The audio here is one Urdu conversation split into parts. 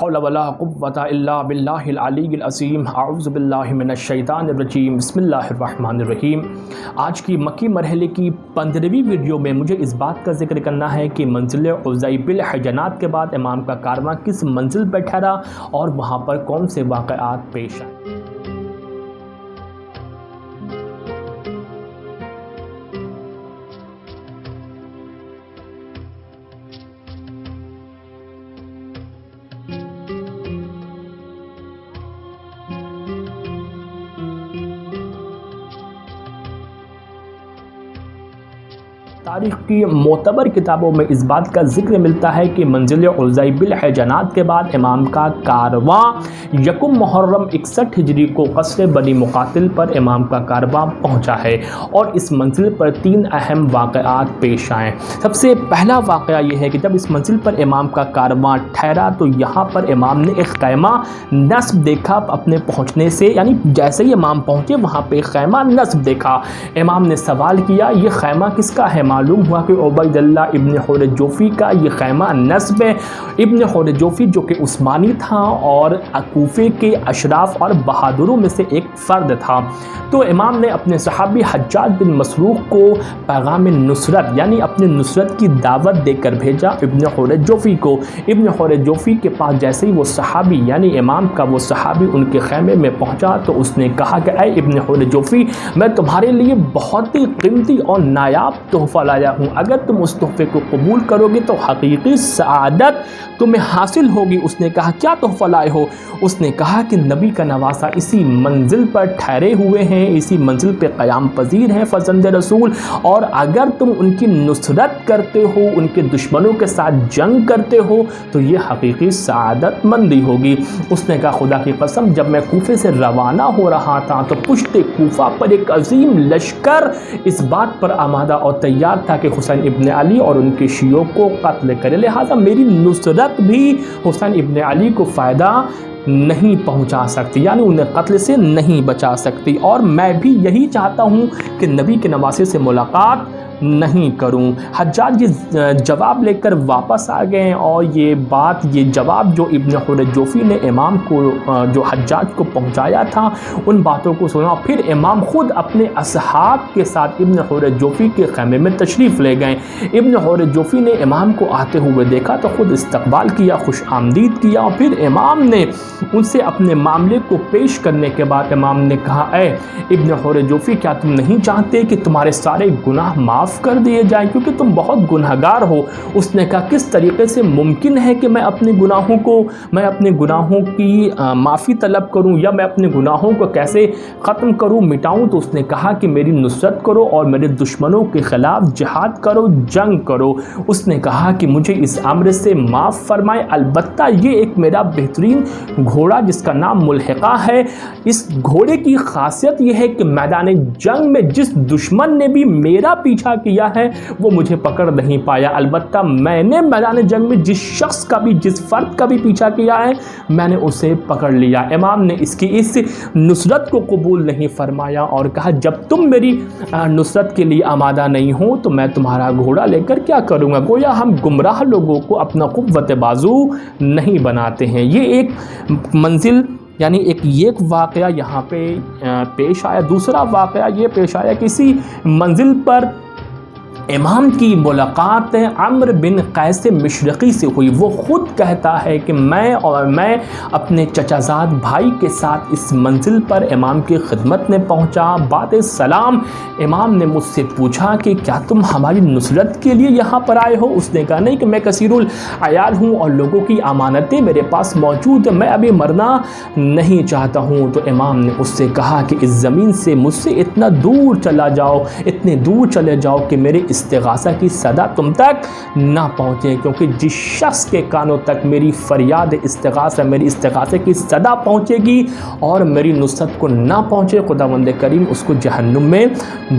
حول ولا قوة الا باللہ العلی العظیم اعوذ باللہ من الشیطان الرجیم بسم اللہ الرحمن الرحیم۔ آج کی مکی مرحلے کی 15ویں ویڈیو میں مجھے اس بات کا ذکر کرنا ہے کہ منزل عزی بالحجنات کے بعد امام کا کارواں کس منزل پر ٹھہرا اور وہاں پر کون سے واقعات پیش آئے۔ تاریخ کی معتبر کتابوں میں اس بات کا ذکر ملتا ہے کہ منزل عزی بالحجنات کے بعد امام کا کارواں یکم محرم 61 ہجری کو قصر بنی مقاتل پر امام کا کارواں پہنچا ہے اور اس منزل پر 3 اہم واقعات پیش آئے۔ سب سے پہلا واقعہ یہ ہے کہ جب اس منزل پر امام کا کارواں ٹھہرا تو یہاں پر امام نے ایک خیمہ نصب دیکھا اپنے پہنچنے سے، یعنی جیسے ہی امام پہنچے وہاں پہ ایک خیمہ نصب دیکھا۔ امام نے سوال کیا یہ خیمہ کس کا ہے؟ معلوم ہوا کہ عبید اللہ ابن حور جوفی کا یہ خیمہ نصب ہے۔ ابن حور جوفی جو کہ عثمانی تھا اور کوفے کے اشراف اور بہادروں میں سے ایک فرد تھا، تو امام نے اپنے صحابی حجاج بن مسروق کو پیغام نصرت یعنی اپنے نصرت کی دعوت دے کر بھیجا ابن حور جوفی کو۔ ابن حور جوفی کے پاس جیسے ہی وہ صحابی یعنی امام کا وہ صحابی ان کے خیمے میں پہنچا تو اس نے کہا کہ اے ابن حور جوفی، میں تمہارے لیے بہت ہی قیمتی اور نایاب تحفہ لایا ہوں، اگر تم اس تحفے کو قبول کرو گے تو حقیقی سعادت تمہیں حاصل ہوگی۔ اس نے کہا کیا تحفہ لائے ہو؟ اس نے کہا کہ نبی کا نواسہ اسی منزل پر ٹھہرے ہوئے ہیں، اسی منزل پہ قیام پذیر ہیں فرزند رسول، اور اگر تم ان کی نصرت کرتے ہو، ان کے دشمنوں کے ساتھ جنگ کرتے ہو تو یہ حقیقی سعادت مندی ہوگی۔ اس نے کہا خدا کی قسم جب میں کوفے سے روانہ ہو رہا تھا تو پشت کوفہ پر ایک عظیم لشکر اس بات پر آمادہ اور تیار تھا کہ حسین ابن علی اور ان کے شیعوں کو قتل کرے، لہذا میری نصرت بھی حسین ابن علی کو فائدہ نہیں پہنچا سکتی، یعنی انہیں قتل سے نہیں بچا سکتی، اور میں بھی یہی چاہتا ہوں کہ نبی کے نواسے سے ملاقات نہیں کروں۔ حجاج یہ جواب لے کر واپس آ گئے اور یہ جواب جو ابن حور جوفی نے امام کو جو حجاج کو پہنچایا تھا ان باتوں کو سنا۔ پھر امام خود اپنے اصحاب کے ساتھ ابن حور جوفی کے خیمے میں تشریف لے گئے۔ ابن حور جوفی نے امام کو آتے ہوئے دیکھا تو خود استقبال کیا، خوش آمدید کیا، اور پھر امام نے ان سے اپنے معاملے کو پیش کرنے کے بعد امام نے کہا اے ابن حور جوفی، کیا تم نہیں چاہتے کہ تمہارے سارے گناہ معاف کر دیے جائیں کیونکہ تم بہت گنہگار ہو؟ اس نے کہا کس طریقے سے ممکن ہے کہ میں اپنے گناہوں کی معافی طلب کروں یا میں اپنے گناہوں کو کیسے ختم کروں، مٹاؤں؟ تو اس نے کہا کہ میری نصرت کرو اور میرے دشمنوں کے خلاف جہاد کرو، جنگ کرو۔ اس نے کہا کہ مجھے اس امر سے معاف فرمائے، البتہ یہ ایک میرا بہترین گھوڑا جس کا نام ملحقہ ہے، اس گھوڑے کی خاصیت یہ ہے کہ میدان جنگ میں جس دشمن نے بھی میرا پیچھا کیا ہے وہ مجھے پکڑ نہیں پایا، البتہ میں نے میدان جنگ میں جس شخص کا بھی جس فرد کا بھی پیچھا کیا ہے میں نے اسے پکڑ لیا۔ امام نے اس نصرت کو قبول نہیں فرمایا اور کہا جب تم میری نصرت کے لیے آمادہ نہیں ہو تو میں تمہارا گھوڑا لے کر کیا کروں گا؟ گویا ہم گمراہ لوگوں کو اپنا قوت بازو نہیں بناتے ہیں۔ یہ ایک منزل یعنی ایک واقعہ یہاں پہ پیش آیا۔ دوسرا واقعہ یہ پیش آیا کہ اسی منزل پر امام کی ملاقات عمرو بن قیس مشرقی سے ہوئی۔ وہ خود کہتا ہے کہ میں اپنے چچا زاد بھائی کے ساتھ اس منزل پر امام کی خدمت میں پہنچا۔ بعد سلام امام نے مجھ سے پوچھا کہ کیا تم ہماری نصرت کے لیے یہاں پر آئے ہو؟ اس نے کہا نہیں کہ میں کثیر العیال ہوں اور لوگوں کی امانتیں میرے پاس موجود ہیں، میں ابھی مرنا نہیں چاہتا ہوں۔ تو امام نے اس سے کہا کہ اس زمین سے مجھ سے اتنے دور چلے جاؤ کہ میرے استغاثہ کی صدا تم تک نہ پہنچے، کیونکہ جس شخص کے کانوں تک میری فریاد استغاثہ میری استغاثے کی صدا پہنچے گی اور میری نصرت کو نہ پہنچے خداوند کریم اس کو جہنم میں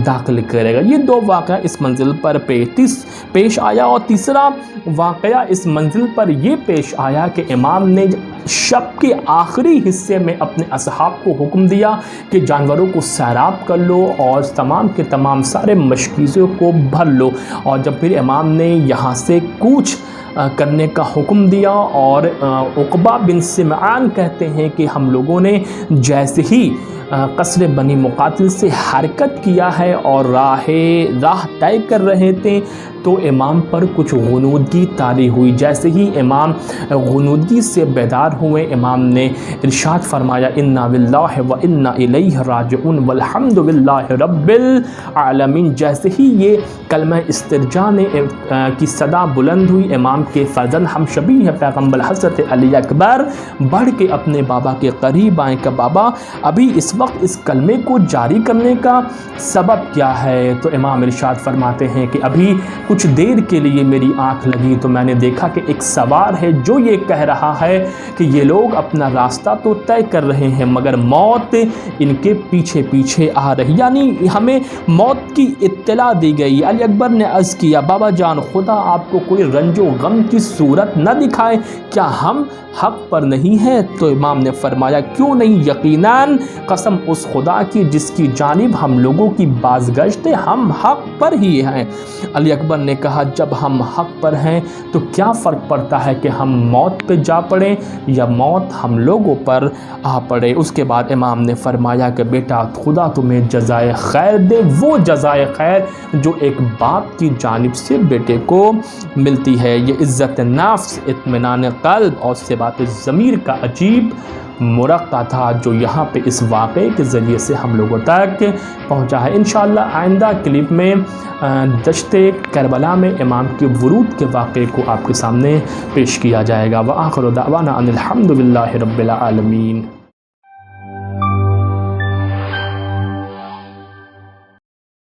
داخل کرے گا۔ یہ 2 واقعہ اس منزل پر پیش آیا، اور تیسرا واقعہ اس منزل پر یہ پیش آیا کہ امام نے شب کے آخری حصے میں اپنے اصحاب کو حکم دیا کہ جانوروں کو سیراب کر لو اور تمام کے تمام سارے مشکیزوں کو بھر لو، اور جب پھر امام نے یہاں سے کوچ کرنے کا حکم دیا، اور عقبہ بن سمعان کہتے ہیں کہ ہم لوگوں نے جیسے ہی قصر بنی مقاتل سے حرکت کیا ہے اور راہ طے کر رہے تھے تو امام پر کچھ غنودگی طاری ہوئی۔ جیسے ہی امام غنودگی سے بیدار ہوئے، امام نے ارشاد فرمایا انا للہ و انا الیہ راجعون والحمد للہ رب العالمین۔ جیسے ہی یہ کلمہ استرجاع کی صدا بلند ہوئی، امام کے فرزند ہم شبیہ ہے پیغمبر حضرت علی اکبر بڑھ کے اپنے بابا کے قریب آئے کہ بابا ابھی اس وقت اس کلمے کو جاری کرنے کا سبب کیا ہے؟ تو امام ارشاد فرماتے ہیں کہ ابھی کچھ دیر کے لیے میری آنکھ لگی تو میں نے دیکھا کہ ایک سوار ہے جو یہ کہہ رہا ہے کہ یہ لوگ اپنا راستہ تو طے کر رہے ہیں مگر موت ان کے پیچھے پیچھے آ رہی، یعنی ہمیں موت کی اطلاع دی گئی۔ علی اکبر نے عرض کیا بابا جان خدا آپ کو کوئی رنج و غم کی صورت نہ دکھائے، کیا ہم حق پر نہیں ہیں؟ تو امام نے فرمایا کیوں نہیں، یقیناً قسم اس خدا کی جس کی جانب ہم لوگوں کی بازگشت ہے، ہم حق پر ہی ہیں۔ علی اکبر نے کہا جب ہم حق پر ہیں تو کیا فرق پڑتا ہے کہ ہم موت پہ جا پڑیں یا موت ہم لوگوں پر آ پڑے۔ اس کے بعد امام نے فرمایا کہ بیٹا خدا تمہیں جزائے خیر دے، وہ جزائے خیر جو ایک باپ کی جانب سے بیٹے کو ملتی ہے۔ یہ عزت نفس، اطمینان قلب اور ثبات ضمیر کا عجیب مرقع تھا جو یہاں پہ اس واقعے کے ذریعے سے ہم لوگوں تک پہنچا ہے۔ انشاءاللہ آئندہ کلپ میں دشت کربلا میں امام کے ورود کے واقعے کو آپ کے سامنے پیش کیا جائے گا۔ وآخر دعوانا ان الحمد للہ رب العالمین۔